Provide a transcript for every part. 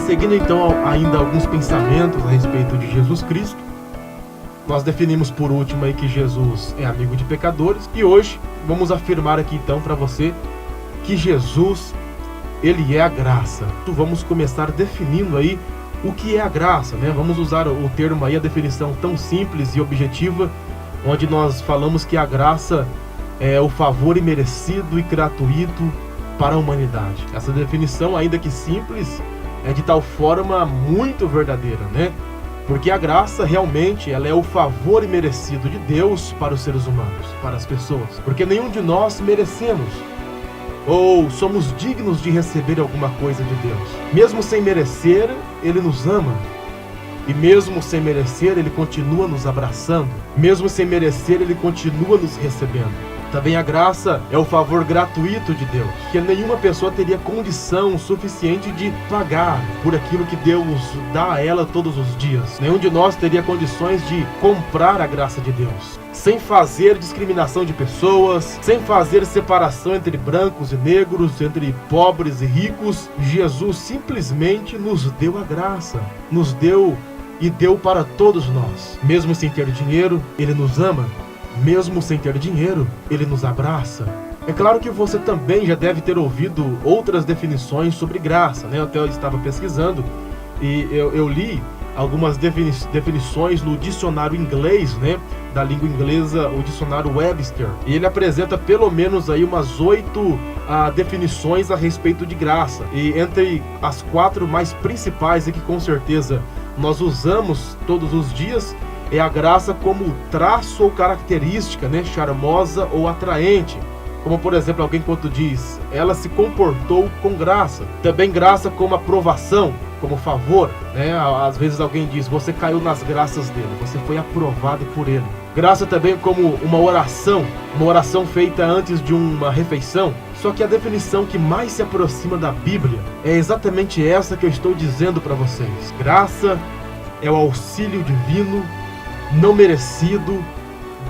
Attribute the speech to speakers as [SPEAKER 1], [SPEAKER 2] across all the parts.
[SPEAKER 1] Seguindo então ainda alguns pensamentos a respeito de Jesus Cristo, nós definimos por último aí que Jesus é amigo de pecadores, e hoje vamos afirmar aqui então para você que Jesus, ele é a graça. Então vamos começar definindo aí o que é a graça, né? Vamos usar o termo aí, a definição tão simples e objetiva, onde nós falamos que a graça é o favor imerecido e gratuito para a humanidade. Essa definição, ainda que simples, é de tal forma muito verdadeira, né? Porque a graça realmente ela é o favor imerecido de Deus para os seres humanos, para as pessoas. Porque nenhum de nós merecemos ou somos dignos de receber alguma coisa de Deus. Mesmo sem merecer, Ele nos ama. E mesmo sem merecer, Ele continua nos abraçando. Mesmo sem merecer, Ele continua nos recebendo. Também a graça é o favor gratuito de Deus, que nenhuma pessoa teria condição suficiente de pagar por aquilo que Deus dá a ela todos os dias. Nenhum de nós teria condições de comprar a graça de Deus, sem fazer discriminação de pessoas, sem fazer separação entre brancos e negros, entre pobres e ricos. Jesus simplesmente nos deu a graça, nos deu e deu para todos nós. Mesmo sem ter dinheiro, Ele nos ama. Mesmo sem ter dinheiro, Ele nos abraça. É claro que você também já deve ter ouvido outras definições sobre graça, né? Eu até estava pesquisando e eu li algumas definições no dicionário inglês, né? Da língua inglesa, o dicionário Webster. E ele apresenta pelo menos aí umas 8 definições a respeito de graça. E entre as 4 mais principais e que com certeza nós usamos todos os dias, é a graça como traço ou característica, né, charmosa ou atraente. Como, por exemplo, alguém quando diz, ela se comportou com graça. Também graça como aprovação, como favor, né? Às vezes alguém diz, você caiu nas graças dele, você foi aprovado por ele. Graça também como uma oração feita antes de uma refeição. Só que a definição que mais se aproxima da Bíblia é exatamente essa que eu estou dizendo para vocês. Graça é o auxílio divino não merecido,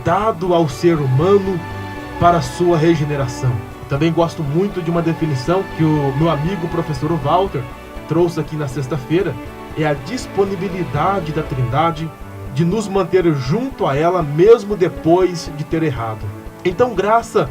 [SPEAKER 1] dado ao ser humano para sua regeneração. Também gosto muito de uma definição que o meu amigo professor Walter trouxe aqui na sexta-feira, é a disponibilidade da Trindade de nos manter junto a ela mesmo depois de ter errado. Então graça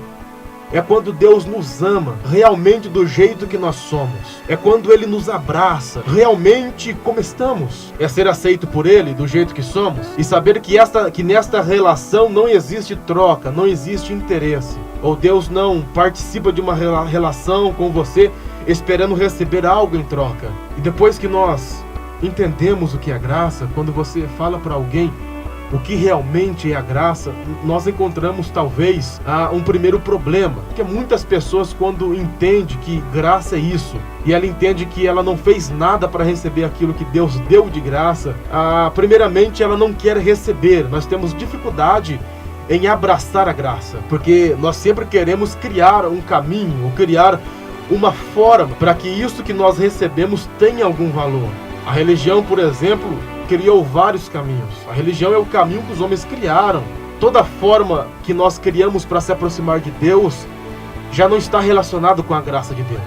[SPEAKER 1] é quando Deus nos ama realmente do jeito que nós somos. É quando Ele nos abraça realmente como estamos. É ser aceito por Ele do jeito que somos. E saber que nesta relação não existe troca, não existe interesse. Ou Deus não participa de uma relação com você esperando receber algo em troca. E depois que nós entendemos o que é graça, quando você fala para alguém o que realmente é a graça, nós encontramos talvez um primeiro problema. Porque muitas pessoas, quando entendem que graça é isso, e ela entende que ela não fez nada para receber aquilo que Deus deu de graça, primeiramente ela não quer receber. Nós temos dificuldade em abraçar a graça, porque nós sempre queremos criar um caminho, ou criar uma forma para que isso que nós recebemos tenha algum valor. A religião, por exemplo, criou vários caminhos. A religião é o caminho que os homens criaram. Toda forma que nós criamos para se aproximar de Deus já não está relacionado com a graça de Deus.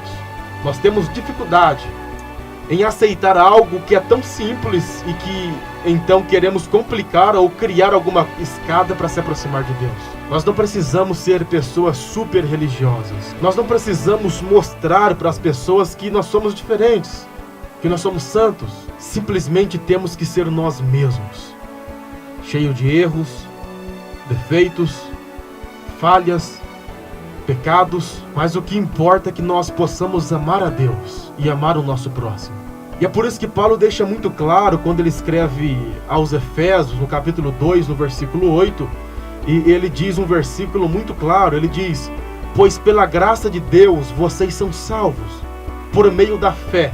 [SPEAKER 1] Nós temos dificuldade em aceitar algo que é tão simples e que então queremos complicar ou criar alguma escada para se aproximar de Deus. Nós não precisamos ser pessoas super religiosas. Nós não precisamos mostrar para as pessoas que nós somos diferentes, que nós somos santos. Simplesmente temos que ser nós mesmos, cheio de erros, defeitos, falhas, pecados, mas o que importa é que nós possamos amar a Deus e amar o nosso próximo. E é por isso que Paulo deixa muito claro quando ele escreve aos Efésios, no capítulo 2, no versículo 8, e ele diz um versículo muito claro, ele diz, pois pela graça de Deus vocês são salvos, por meio da fé.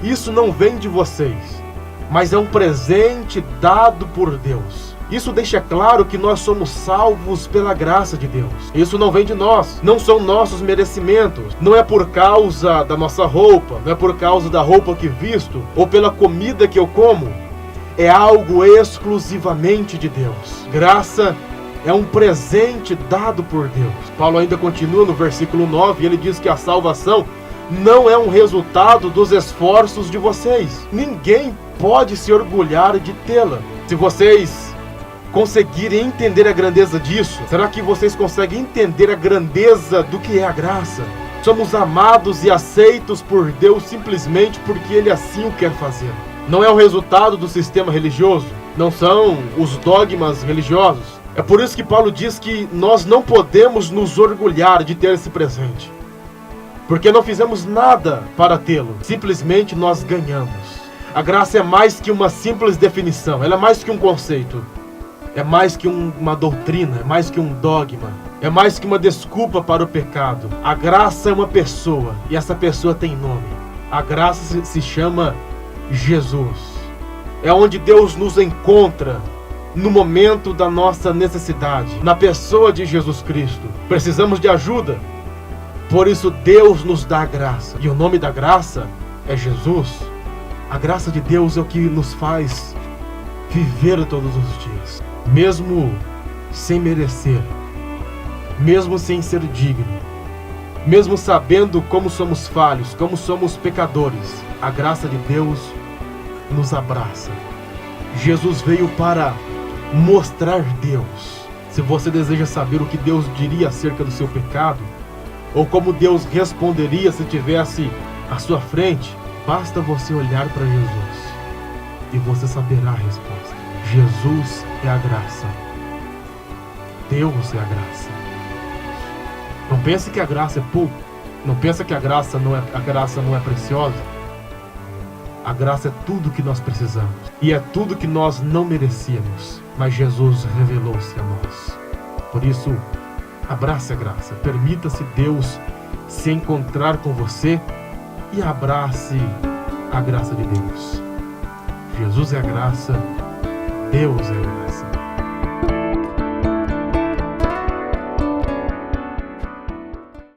[SPEAKER 1] Isso não vem de vocês, mas é um presente dado por Deus. Isso deixa claro que nós somos salvos pela graça de Deus. Isso não vem de nós, não são nossos merecimentos. Não é por causa da nossa roupa, não é por causa da roupa que visto, ou pela comida que eu como. É algo exclusivamente de Deus. Graça é um presente dado por Deus. Paulo ainda continua no versículo 9, ele diz que a salvação não é um resultado dos esforços de vocês. Ninguém pode se orgulhar de tê-la. Se vocês conseguirem entender a grandeza disso, será que vocês conseguem entender a grandeza do que é a graça? Somos amados e aceitos por Deus simplesmente porque Ele assim o quer fazer. Não é o resultado do sistema religioso, não são os dogmas religiosos. É por isso que Paulo diz que nós não podemos nos orgulhar de ter esse presente, porque não fizemos nada para tê-lo, simplesmente nós ganhamos. A graça é mais que uma simples definição, ela é mais que um conceito, é mais que uma doutrina, é mais que um dogma, é mais que uma desculpa para o pecado. A graça é uma pessoa, e essa pessoa tem nome. A graça se chama Jesus. É onde Deus nos encontra no momento da nossa necessidade, na pessoa de Jesus Cristo. Precisamos de ajuda, por isso Deus nos dá a graça, e o nome da graça é Jesus. A graça de Deus é o que nos faz viver todos os dias, mesmo sem merecer, mesmo sem ser digno, mesmo sabendo como somos falhos, como somos pecadores. A graça de Deus nos abraça. Jesus veio para mostrar Deus. Se você deseja saber o que Deus diria acerca do seu pecado, ou como Deus responderia se tivesse à sua frente, basta você olhar para Jesus e você saberá a resposta. Jesus é a graça. Deus é a graça. Não pense que a graça é pouco. Não pense que a graça não é preciosa. A graça é tudo que nós precisamos. E é tudo que nós não merecíamos. Mas Jesus revelou-se a nós. Por isso, abrace a graça. Permita-se Deus se encontrar com você e abrace a graça de Deus. Jesus é a graça. Deus é a graça.